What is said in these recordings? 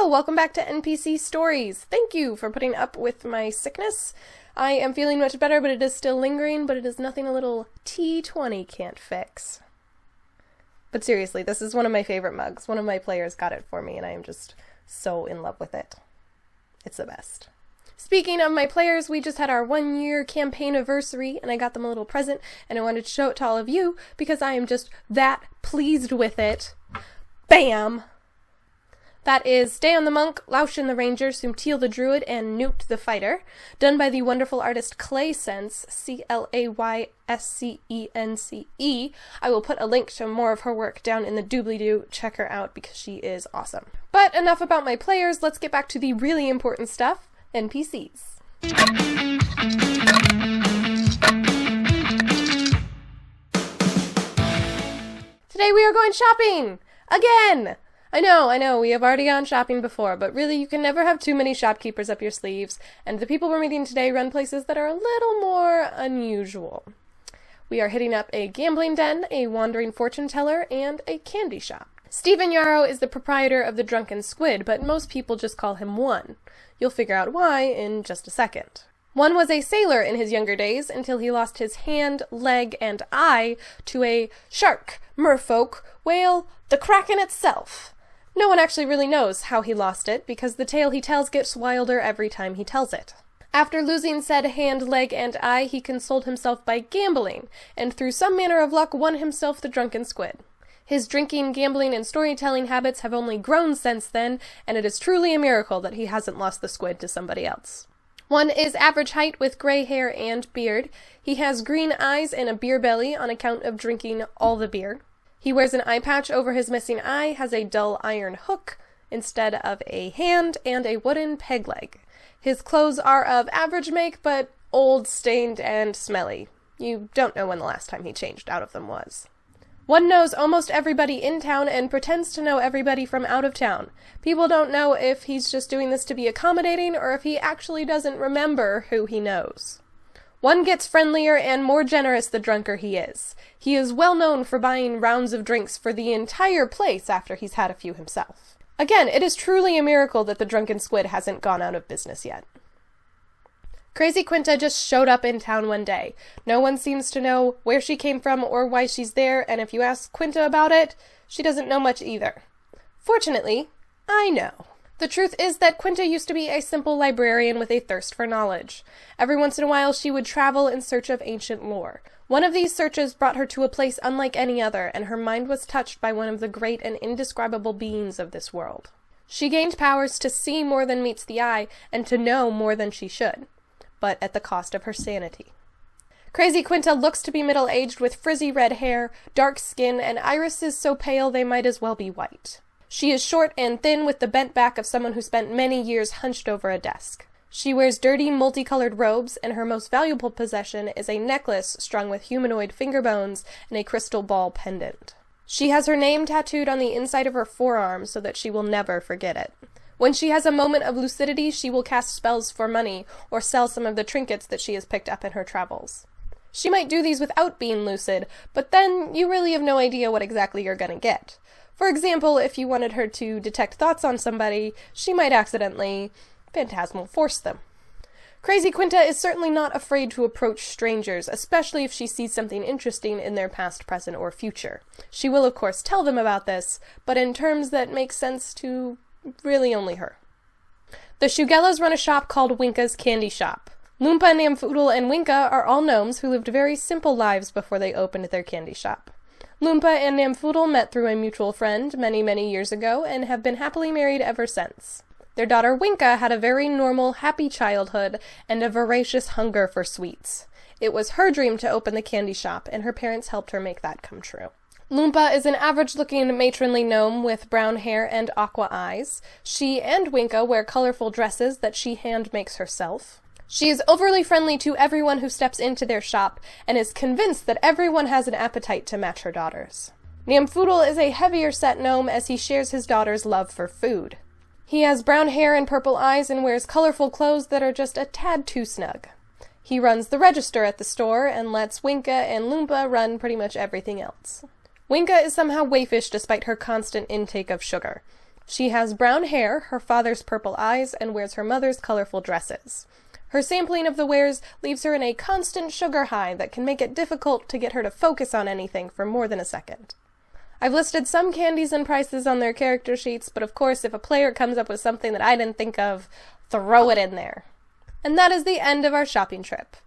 Hello, welcome back to NPC Stories. Thank you for putting up with my sickness. I am feeling much better, but it is still lingering, but it is nothing a little T20 can't fix. But seriously, this is one of my favorite mugs. One of my players got it for me, and I am just so in love with it. It's the best. Speaking of my players, we just had our 1-year campaign anniversary, and I got them a little present, and I wanted to show it to all of you, because I am just that pleased with it. Bam! That is Dayon the Monk, Laushin the Ranger, Sumtil the Druid, and Newt the Fighter, done by the wonderful artist Claysense, Clayscence. I will put a link to more of her work down in the doobly-doo. Check her out because she is awesome. But enough about my players, let's get back to the really important stuff, NPCs. Today we are going shopping! Again! I know, we have already gone shopping before, but really you can never have too many shopkeepers up your sleeves, and the people we're meeting today run places that are a little more unusual. We are hitting up a gambling den, a wandering fortune teller, and a candy shop. Stephen Yarrow is the proprietor of the Drunken Squid, but most people just call him One. You'll figure out why in just a second. One was a sailor in his younger days until he lost his hand, leg, and eye to a shark, merfolk, whale, the Kraken itself. No one actually really knows how he lost it, because the tale he tells gets wilder every time he tells it. After losing said hand, leg, and eye, he consoled himself by gambling, and through some manner of luck won himself the Drunken Squid. His drinking, gambling, and storytelling habits have only grown since then, and it is truly a miracle that he hasn't lost the squid to somebody else. One is average height with gray hair and beard. He has green eyes and a beer belly on account of drinking all the beer. He wears an eye patch over his missing eye, has a dull iron hook instead of a hand, and a wooden peg leg. His clothes are of average make, but old, stained, and smelly. You don't know when the last time he changed out of them was. One knows almost everybody in town and pretends to know everybody from out of town. People don't know if he's just doing this to be accommodating or if he actually doesn't remember who he knows. One gets friendlier and more generous the drunker he is. He is well known for buying rounds of drinks for the entire place after he's had a few himself. Again, it is truly a miracle that the Drunken Squid hasn't gone out of business yet. Crazy Quinta just showed up in town one day. No one seems to know where she came from or why she's there, and if you ask Quinta about it, she doesn't know much either. Fortunately, I know. The truth is that Quinta used to be a simple librarian with a thirst for knowledge. Every once in a while she would travel in search of ancient lore. One of these searches brought her to a place unlike any other, and her mind was touched by one of the great and indescribable beings of this world. She gained powers to see more than meets the eye, and to know more than she should, but at the cost of her sanity. Crazy Quinta looks to be middle-aged with frizzy red hair, dark skin, and irises so pale they might as well be white. She is short and thin with the bent back of someone who spent many years hunched over a desk. She wears dirty, multicolored robes, and her most valuable possession is a necklace strung with humanoid finger bones and a crystal ball pendant. She has her name tattooed on the inside of her forearm so that she will never forget it. When she has a moment of lucidity, she will cast spells for money or sell some of the trinkets that she has picked up in her travels. She might do these without being lucid, but then you really have no idea what exactly you're gonna get. For example, if you wanted her to detect thoughts on somebody, she might accidentally phantasmal force them. Crazy Quinta is certainly not afraid to approach strangers, especially if she sees something interesting in their past, present, or future. She will, of course, tell them about this, but in terms that make sense to really only her. The Shugellas run a shop called Winka's Candy Shop. Loompa, Namfoodle, and Winka are all gnomes who lived very simple lives before they opened their candy shop. Loompa and Namfoodle met through a mutual friend many, many years ago and have been happily married ever since. Their daughter Winka had a very normal, happy childhood and a voracious hunger for sweets. It was her dream to open the candy shop, and her parents helped her make that come true. Loompa is an average-looking matronly gnome with brown hair and aqua eyes. She and Winka wear colorful dresses that she hand-makes herself. She is overly friendly to everyone who steps into their shop, and is convinced that everyone has an appetite to match her daughter's. Namfoodle is a heavier-set gnome as he shares his daughter's love for food. He has brown hair and purple eyes and wears colorful clothes that are just a tad too snug. He runs the register at the store and lets Winka and Loompa run pretty much everything else. Winka is somehow waifish despite her constant intake of sugar. She has brown hair, her father's purple eyes, and wears her mother's colorful dresses. Her sampling of the wares leaves her in a constant sugar high that can make it difficult to get her to focus on anything for more than a second. I've listed some candies and prices on their character sheets, but of course if a player comes up with something that I didn't think of, throw it in there. And that is the end of our shopping trip.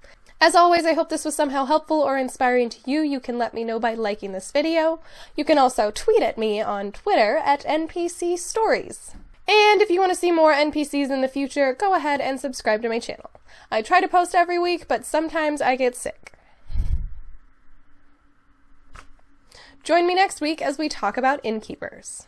As always, I hope this was somehow helpful or inspiring to you. You can let me know by liking this video. You can also tweet at me on Twitter at NPC Stories. And if you want to see more NPCs in the future, go ahead and subscribe to my channel. I try to post every week, but sometimes I get sick. Join me next week as we talk about innkeepers.